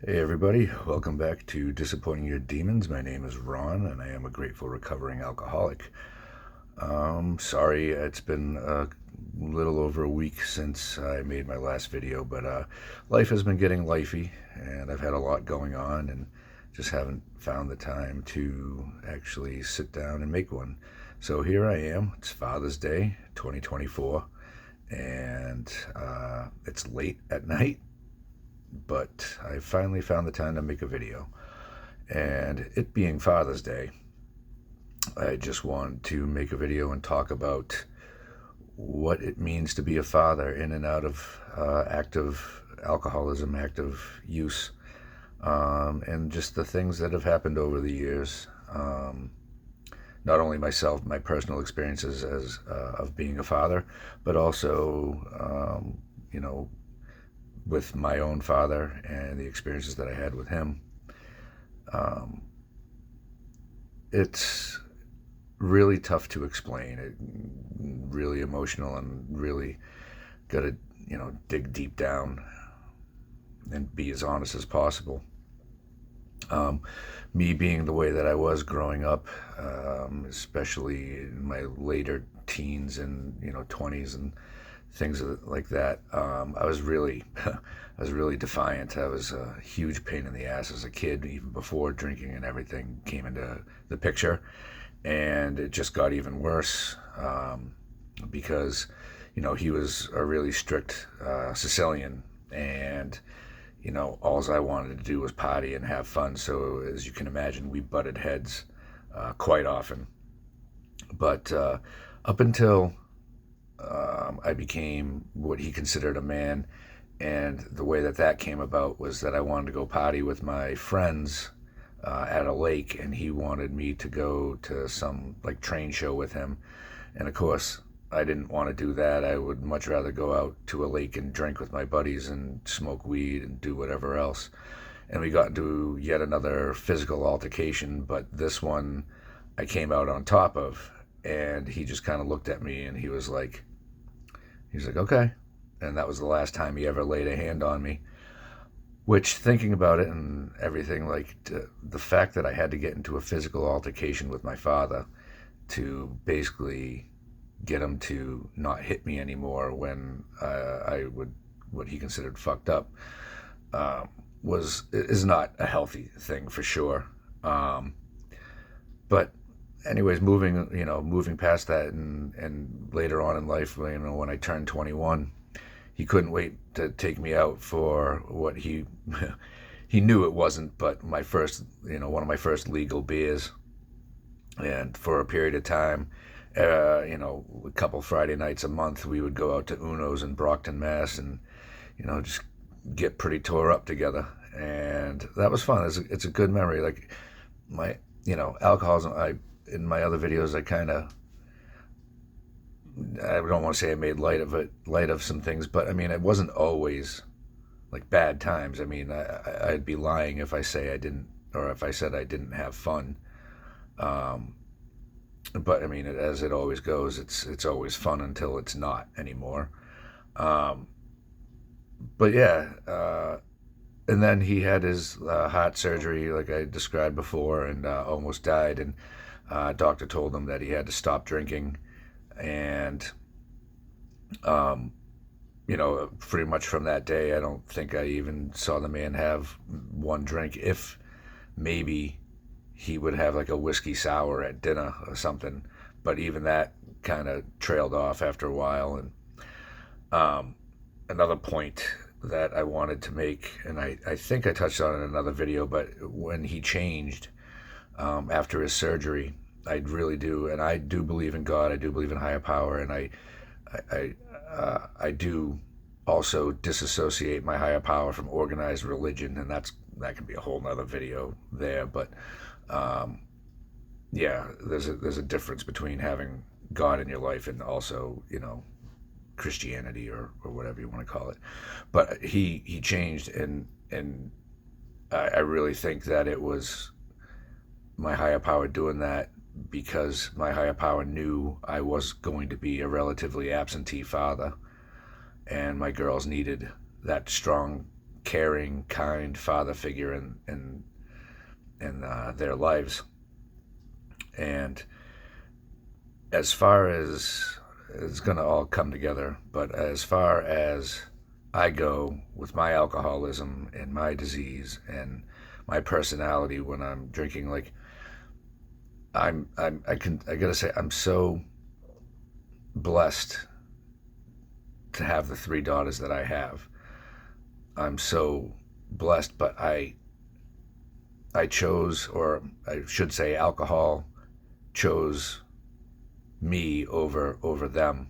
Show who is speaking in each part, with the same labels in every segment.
Speaker 1: Hey everybody, welcome back to Disappointing Your Demons. My name is Ron and I am a grateful recovering alcoholic. Sorry, it's been a little over a week since I made my last video, but life has been getting lifey and I've had a lot going on and just haven't found the time to actually sit down and make one. So here I am. It's Father's Day 2024 and it's late at night, but I finally found the time to make a video. And it being Father's Day, I just wanted to make a video and talk about what it means to be a father in and out of active alcoholism, active use, and just the things that have happened over the years. Not only myself, my personal experiences as of being a father, but also, with my own father and the experiences that I had with him. Um, it's really tough to explain. It really emotional and really got to dig deep down and be as honest as possible. Um, Me being the way that I was growing up, especially in my later teens and 20s and things like that, I was really I was really defiant. I was a huge pain in the ass as a kid, even before drinking and everything came into the picture, and it just got even worse, because he was a really strict Sicilian, and alls I wanted to do was party and have fun. So as you can imagine, we butted heads quite often. But up until I became what he considered a man, and the way that that came about was that I wanted to go party with my friends at a lake, and he wanted me to go to some like train show with him. And of course, I didn't want to do that. I would much rather go out to a lake and drink with my buddies and smoke weed and do whatever else. And we got into yet another physical altercation, but this one I came out on top of. And he just kind of looked at me and he was like, okay. And that was the last time he ever laid a hand on me. Which, thinking about it and everything, like the fact that I had to get into a physical altercation with my father to basically get him to not hit me anymore when I would what he considered fucked up, was is not a healthy thing for sure. Um, but anyways, moving past that, and later on in life, when I turned 21, he couldn't wait to take me out for what he he knew it wasn't, but my first, one of my first legal beers. And for a period of time, a couple Friday nights a month, we would go out to Uno's in Brockton, Mass, and just get pretty tore up together, and that was fun. It's a good memory. Like my, alcoholism. In my other videos, I don't want to say I made light of it, light of some things, but I mean, it wasn't always like bad times. I mean, I'd be lying if I say I didn't, or if I said I didn't have fun. Um, but I mean, as it always goes, it's always fun until it's not anymore. Um, but yeah, and then he had his heart surgery, like I described before, and almost died. And doctor told him that he had to stop drinking, and pretty much from that day, I don't think I even saw the man have one drink. If maybe he would have like a whiskey sour at dinner or something, but even that kind of trailed off after a while. And another point that I wanted to make, and I think I touched on it in another video, but when he changed after his surgery, I really do, and I do believe in God. I do believe in higher power, and I do also disassociate my higher power from organized religion, and that could be a whole nother video there. But um, yeah, there's a difference between having God in your life and also Christianity, or whatever you want to call it. But he changed, and I really think that it was my higher power doing that, because my higher power knew I was going to be a relatively absentee father, and my girls needed that strong caring, kind father figure in their lives. And as far as it's going to all come together, but as far as I go with my alcoholism and my disease and my personality when I'm drinking, like I gotta say, I'm so blessed to have the three daughters that I have. I'm so blessed, but I chose, or I should say, alcohol chose me over them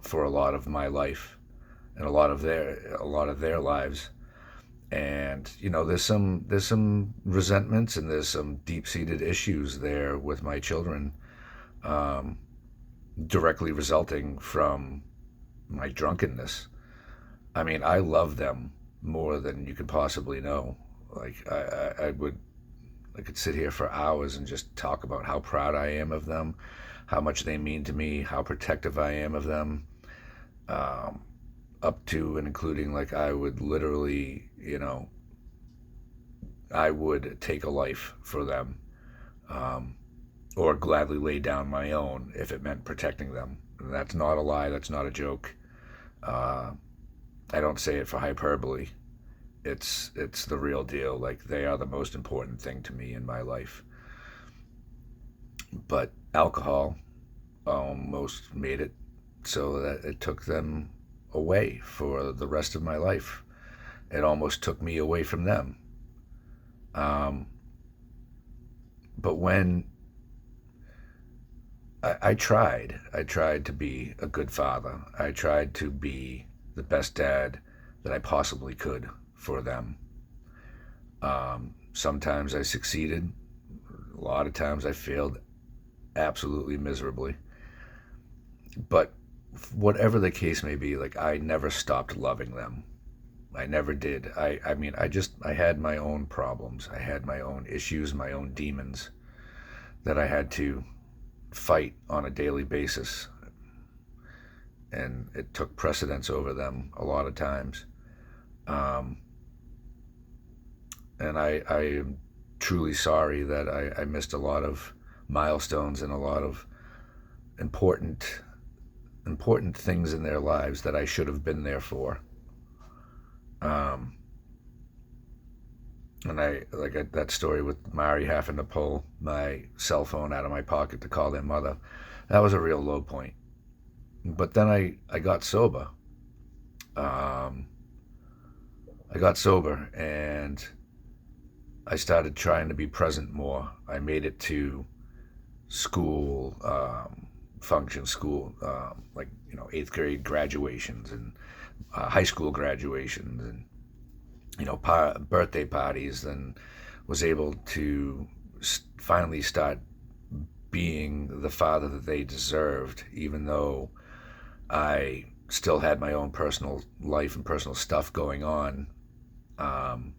Speaker 1: for a lot of my life and a lot of their lives. And there's some resentments, and there's some deep-seated issues there with my children, um, directly resulting from my drunkenness. I mean, I love them more than you could possibly know. Like I could sit here for hours and just talk about how proud I am of them, how much they mean to me, how protective I am of them, um, up to and including, like, I would literally, I would take a life for them, um, or gladly lay down my own if it meant protecting them. And that's not a lie. That's not a joke. Uh, I don't say it for hyperbole. It's the real deal. Like, they are the most important thing to me in my life. But alcohol almost made it so that it took them away for the rest of my life. It almost took me away from them. Um, but when I tried to be a good father. I tried to be the best dad that I possibly could for them. Sometimes I succeeded. A lot of times I failed absolutely miserably. But whatever the case may be, like, I never stopped loving them. I never did. I mean, I had my own problems. I had my own issues, my own demons that I had to fight on a daily basis. And it took precedence over them a lot of times. Um, and I am truly sorry that I missed a lot of milestones and a lot of important things in their lives that I should have been there for. Um, and that story with Mari having to pull my cell phone out of my pocket to call their mother. That was a real low point. But then I got sober. Um, I got sober, and I started trying to be present more. I made it to school, school, like, eighth grade graduations, and high school graduations, and birthday parties. Then was able to finally start being the father that they deserved, even though I still had my own personal life and personal stuff going on. Um,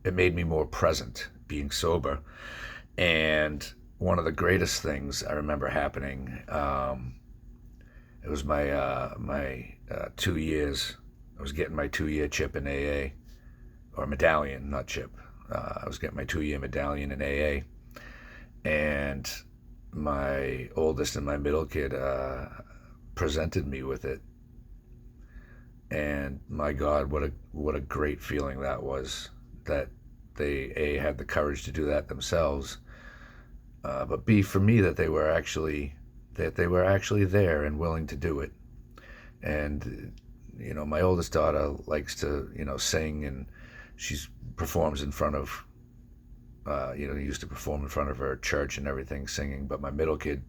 Speaker 1: it made me more present being sober. And one of the greatest things I remember happening, it was my 2 years. I was getting my 2 year chip in AA, or medallion, not chip. I was getting my 2 year medallion in AA, and my oldest and my middle kid presented me with it. And my God, what a great feeling that was, that they had the courage to do that themselves, but B, for me, that they were actually there and willing to do it. And my oldest daughter likes to sing, and she performs in front of used to perform in front of her church and everything, singing. But my middle kid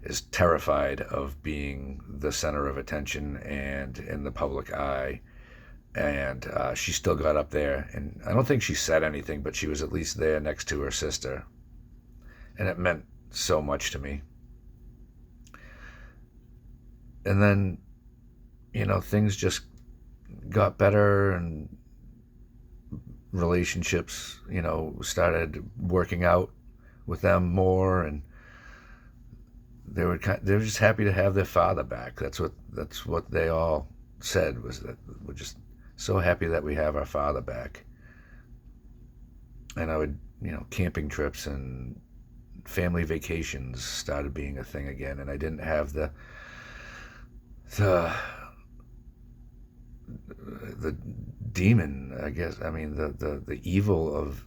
Speaker 1: is terrified of being the center of attention and in the public eye. And she still got up there, and I don't think she said anything, but she was at least there next to her sister, and it meant so much to me. And then things just got better, and relationships started working out with them more, and they were just happy to have their father back. That's what they all said, was that we're just So happy that we have our father back. And I would, camping trips and family vacations started being a thing again, and I didn't have the the demon, I guess. I mean, the evil of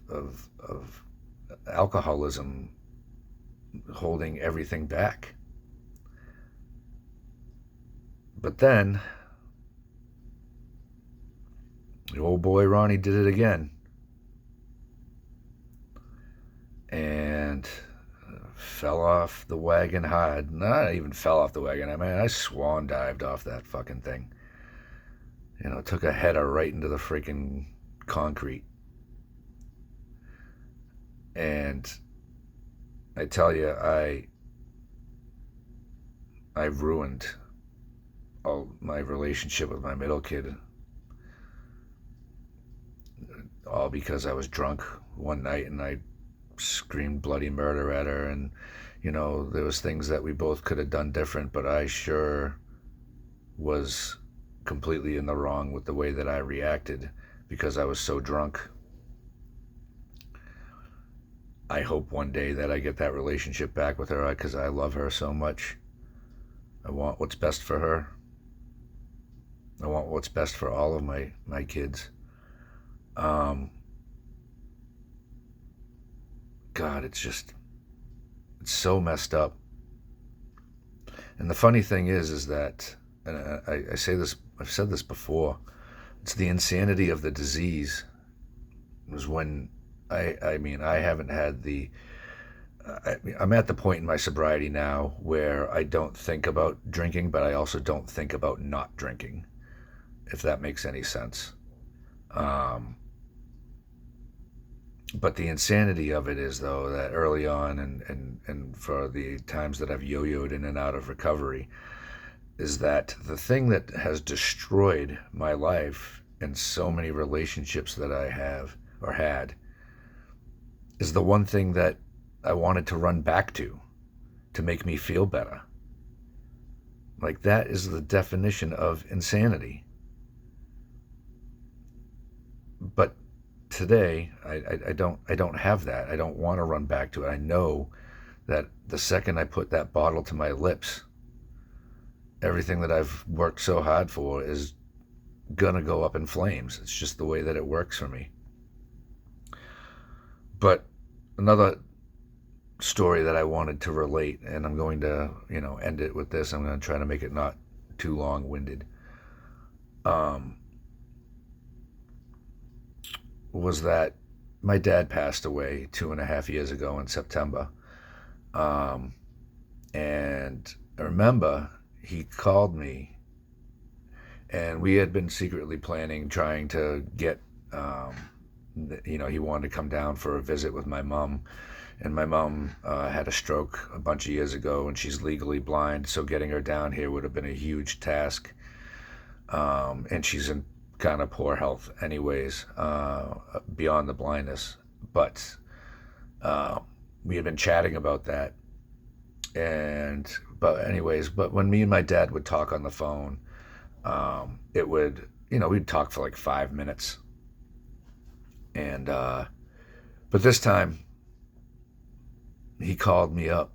Speaker 1: alcoholism holding everything back. But then the old boy Ronnie did it again, and fell off the wagon hard. Not even fell off the wagon. I mean, I swan dived off that fucking thing. Took a header right into the freaking concrete. And I tell you, I ruined all my relationship with my middle kid, all because I was drunk one night and I screamed bloody murder at her. And there was things that we both could have done different, but I sure was completely in the wrong with the way that I reacted because I was so drunk. I hope one day that I get that relationship back with her because I love her so much. I want what's best for her. I want what's best for all of my kids. God, it's so messed up. And the funny thing is that, and I say this, I've said this before, it's the insanity of the disease. It was when I mean, I haven't had I'm at the point in my sobriety now where I don't think about drinking, but I also don't think about not drinking, if that makes any sense. But the insanity of it is, though, that early on and for the times that I've yo-yoed in and out of recovery, is that the thing that has destroyed my life and so many relationships that I have or had is the one thing that I wanted to run back to make me feel better. Like, that is the definition of insanity. But today, I don't have that. I don't want to run back to it. I know that the second I put that bottle to my lips, everything that I've worked so hard for is gonna go up in flames. It's just the way that it works for me. But another story that I wanted to relate, and I'm going to, end it with this. I'm going to try to make it not too long-winded. Was that my dad passed away 2.5 years ago in September. And I remember he called me, and we had been secretly planning, trying to get, he wanted to come down for a visit with my mom. And my mom had a stroke a bunch of years ago, and she's legally blind, so getting her down here would have been a huge task. And she's in kind of poor health anyways, beyond the blindness. But we had been chatting about that. But when me and my dad would talk on the phone, it would, we'd talk for like 5 minutes. And, but this time, he called me up,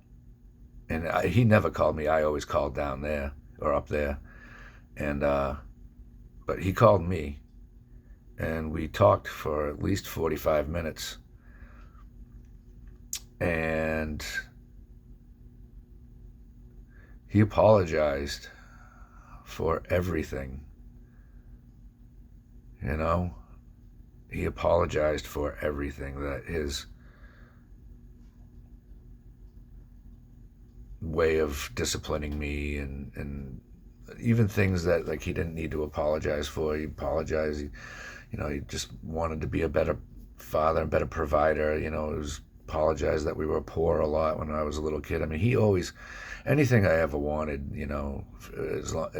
Speaker 1: and he never called me. I always called down there or up there. And, but he called me, and we talked for at least 45 minutes. And he apologized for everything. He apologized for everything, that his way of disciplining me and even things that, like, he didn't need to apologize for. He apologized. He just wanted to be a better father and better provider. It was apologized that we were poor a lot when I was a little kid. I mean, he always, anything I ever wanted, as long,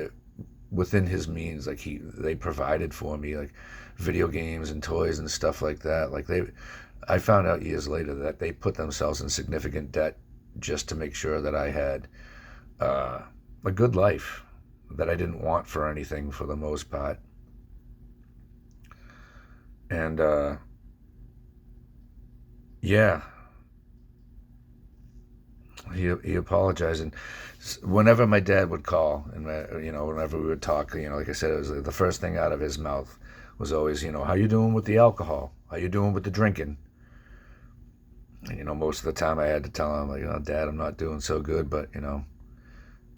Speaker 1: within his means, like, they provided for me, like video games and toys and stuff like that. Like, I found out years later that they put themselves in significant debt just to make sure that I had a good life that I didn't want for anything, for the most part. And yeah, he apologized. And whenever my dad would call, and whenever we would talk, like I said, it was the first thing out of his mouth was always, how you doing with the alcohol? How you doing with the drinking? And most of the time I had to tell him, like, Dad, I'm not doing so good, but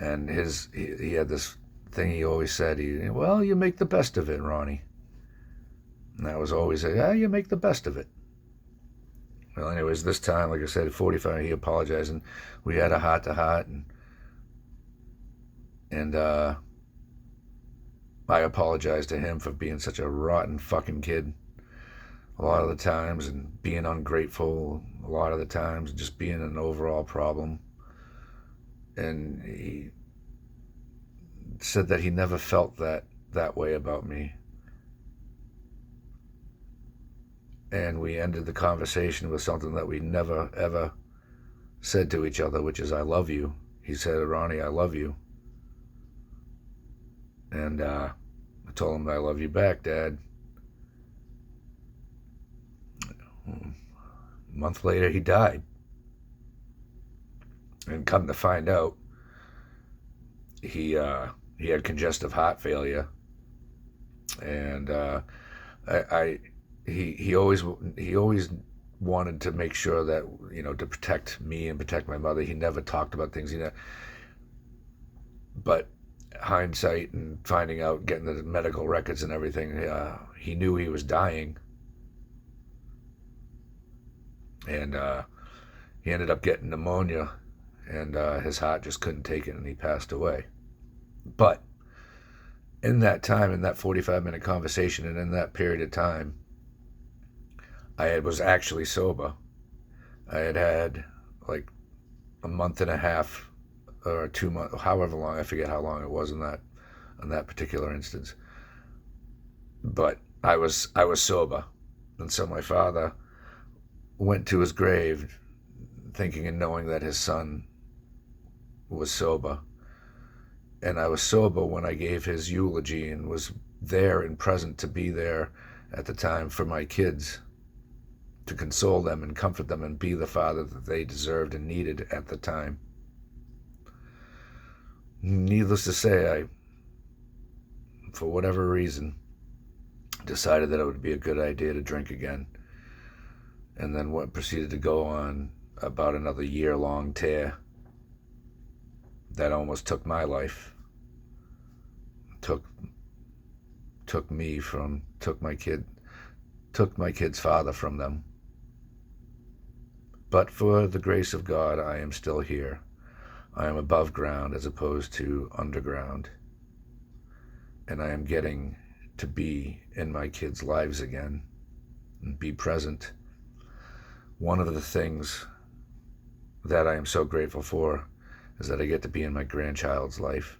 Speaker 1: and he had this thing he always said, well, you make the best of it, Ronnie. And that was always, you make the best of it. Well, anyways, this time, like I said, at 45, he apologized, and we had a heart-to-heart, and I apologized to him for being such a rotten fucking kid a lot of the times, and being ungrateful a lot of the times, and just being an overall problem. And he said that he never felt that way about me. And we ended the conversation with something that we never, ever said to each other, which is, I love you. He said, Ronnie, I love you. And I told him, I love you back, Dad. A month later, he died. And come to find out, he had congestive heart failure. And he always wanted to make sure that, to protect me and protect my mother. He never talked about things, but hindsight and finding out, getting the medical records and everything, he knew he was dying. And he ended up getting pneumonia, and his heart just couldn't take it, and he passed away. But in that time, in that 45-minute conversation, and in that period of time, I was actually sober. I had like a month and a half or 2 months, however long, I forget how long it was in that particular instance. But I was sober. And so my father went to his grave thinking and knowing that his son was sober. And I was sober when I gave his eulogy and was there and present to be there at the time for my kids, to console them and comfort them and be the father that they deserved and needed at the time. Needless to say, I, for whatever reason, decided that it would be a good idea to drink again. And then proceeded to go on about another year-long tear that almost took my life. Took my kid's father from them. But for the grace of God, I am still here. I am above ground as opposed to underground. And I am getting to be in my kids' lives again and be present. One of the things that I am so grateful for is that I get to be in my grandchild's life.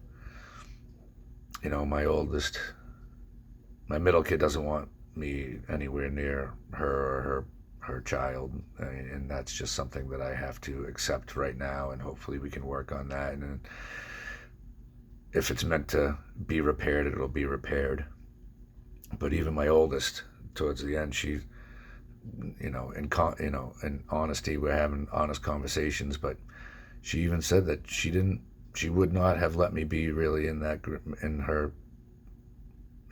Speaker 1: My middle kid doesn't want me anywhere near her or her child, and that's just something that I have to accept right now, and hopefully we can work on that. And if it's meant to be repaired, it'll be repaired. But even my oldest, towards the end, she, in honesty, we're having honest conversations, but she even said that she would not have let me be really in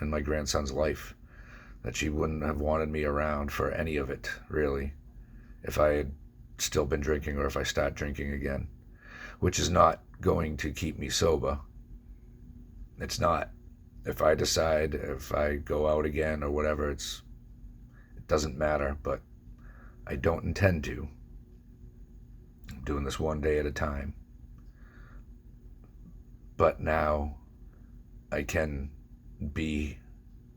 Speaker 1: my grandson's life, that she wouldn't have wanted me around for any of it, really, if I had still been drinking or if I start drinking again, which is not going to keep me sober. It's not. If I decide, if I go out again or whatever, it doesn't matter, but I don't intend to. I'm doing this one day at a time. But now I can be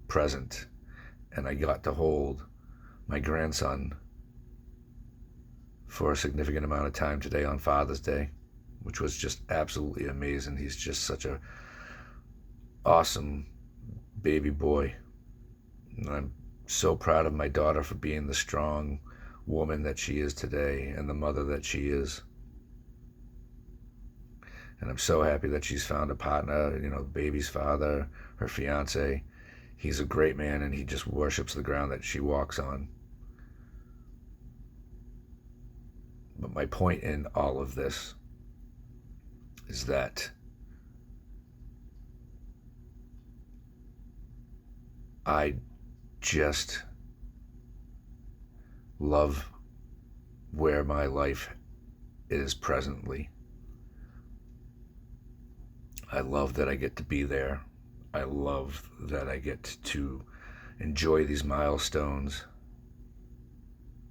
Speaker 1: present, and I got to hold my grandson for a significant amount of time today on Father's Day, which was just absolutely amazing. He's just such a awesome baby boy. And I'm so proud of my daughter for being the strong woman that she is today and the mother that she is. And I'm so happy that she's found a partner, the baby's father, her fiance. he's a great man and he just worships the ground that she walks on. But my point in all of this is that I just love where my life is presently. I love that I get to be there. I love that I get to enjoy these milestones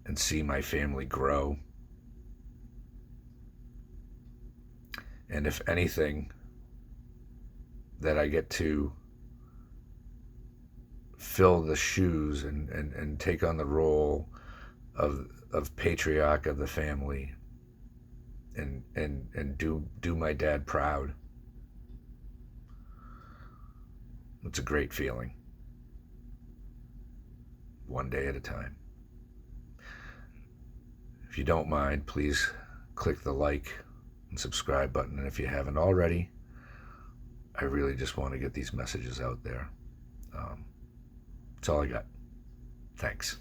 Speaker 1: and see my family grow. And if anything, that I get to fill the shoes and take on the role of patriarch of the family and do my dad proud. It's a great feeling. One day at a time. If you don't mind, please click the like and subscribe button. And if you haven't already, I really just want to get these messages out there. That's all I got. Thanks.